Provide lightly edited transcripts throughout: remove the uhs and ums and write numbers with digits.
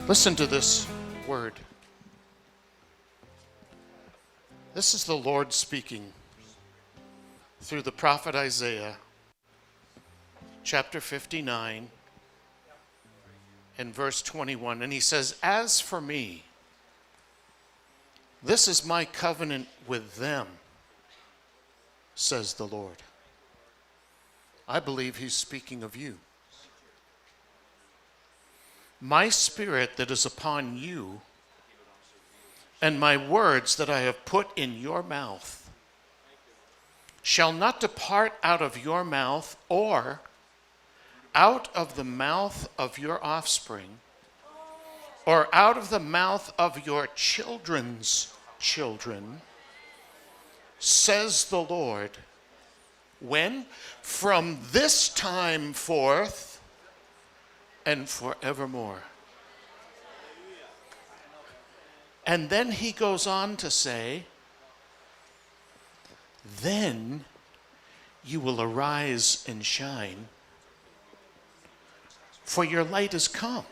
Listen to this word. This is the Lord speaking through the prophet Isaiah, chapter 59 and verse 21. And he says, "As for me, this is my covenant with them, says the Lord." I believe he's speaking of you. "My spirit that is upon you, and my words that I have put in your mouth, shall not depart out of your mouth or out of the mouth of your offspring, or out of the mouth of your children's children, says the Lord." When? From this time forth and forevermore. And then he goes on to say, "Then you will arise and shine, for your light is come."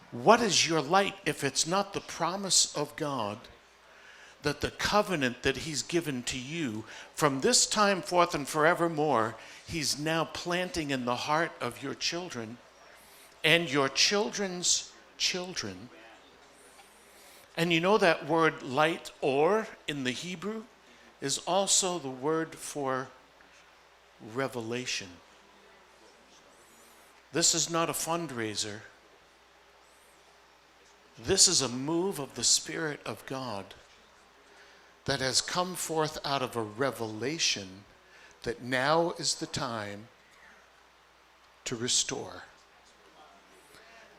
What is your light if it's not the promise of God that the covenant that he's given to you from this time forth and forevermore, he's now planting in the heart of your children and your children's children? And you know that word light, or, in the Hebrew, is also the word for revelation. This is not a fundraiser. This is a move of the Spirit of God that has come forth out of a revelation that now is the time to restore.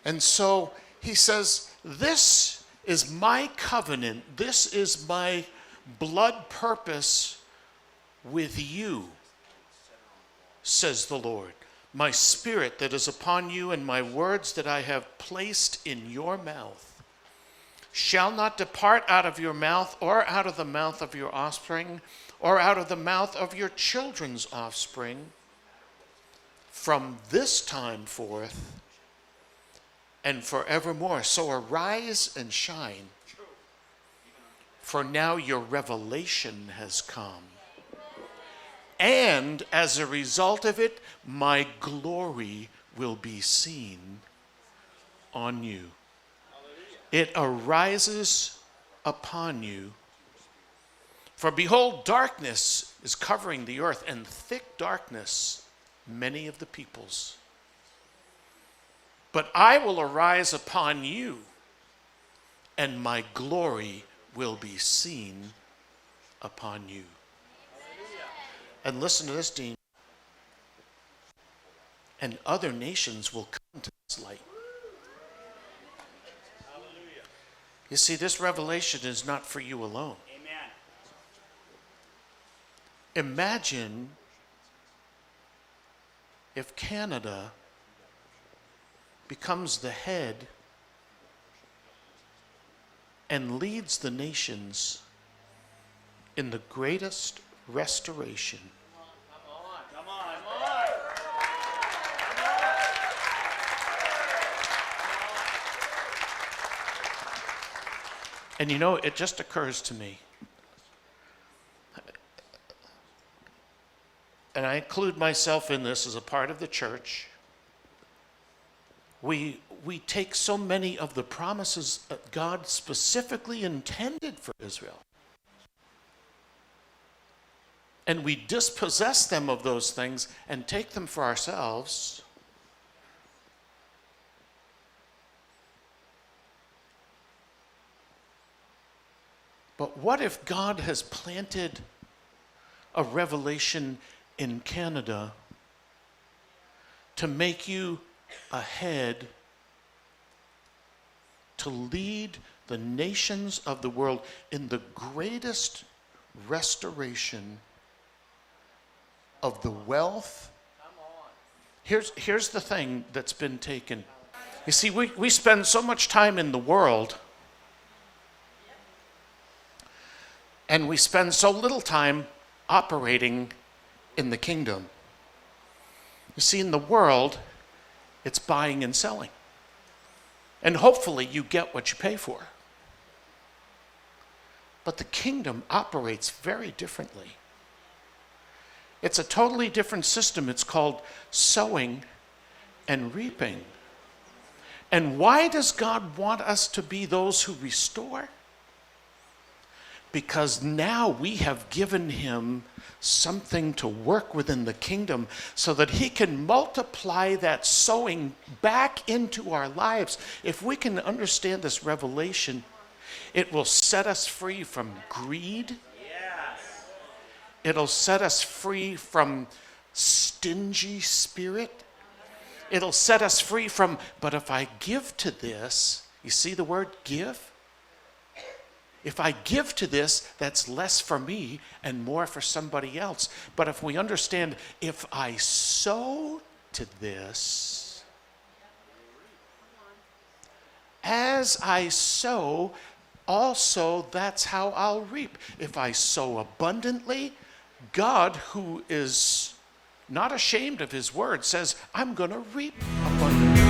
And so he says, "This is my covenant. This is my blood purpose with you, says the Lord. My spirit that is upon you and my words that I have placed in your mouth shall not depart out of your mouth or out of the mouth of your offspring or out of the mouth of your children's offspring from this time forth and forevermore." So arise and shine, for now your revelation has come. And as a result of it, my glory will be seen on you. It arises upon you. For behold, darkness is covering the earth, and thick darkness many of the peoples. But I will arise upon you, and my glory will be seen upon you. And listen to this, Dean. And other nations will come to this light. You see, this revelation is not for you alone. Amen. Imagine if Canada becomes the head and leads the nations in the greatest restoration. Come on. And you know, it just occurs to me, and I include myself in this as a part of the church, we take so many of the promises that God specifically intended for Israel, and we dispossess them of those things and take them for ourselves. But what if God has planted a revelation in Canada to make you a head to lead the nations of the world in the greatest restoration of the wealth? Here's the thing that's been taken. You see, we spend so much time in the world, and we spend so little time operating in the kingdom. You see, in the world, it's buying and selling. And hopefully you get what you pay for. But the kingdom operates very differently. It's a totally different system. It's called sowing and reaping. And why does God want us to be those who restore? Because now we have given him something to work within the kingdom so that he can multiply that sowing back into our lives. If we can understand this revelation, it will set us free from greed. Yes. It'll set us free from stingy spirit. It'll set us free from, but if I give to this, you see the word give? If I give to this, that's less for me and more for somebody else. But if we understand, if I sow to this, as I sow, also that's how I'll reap. If I sow abundantly, God, who is not ashamed of his word, says, I'm going to reap abundantly.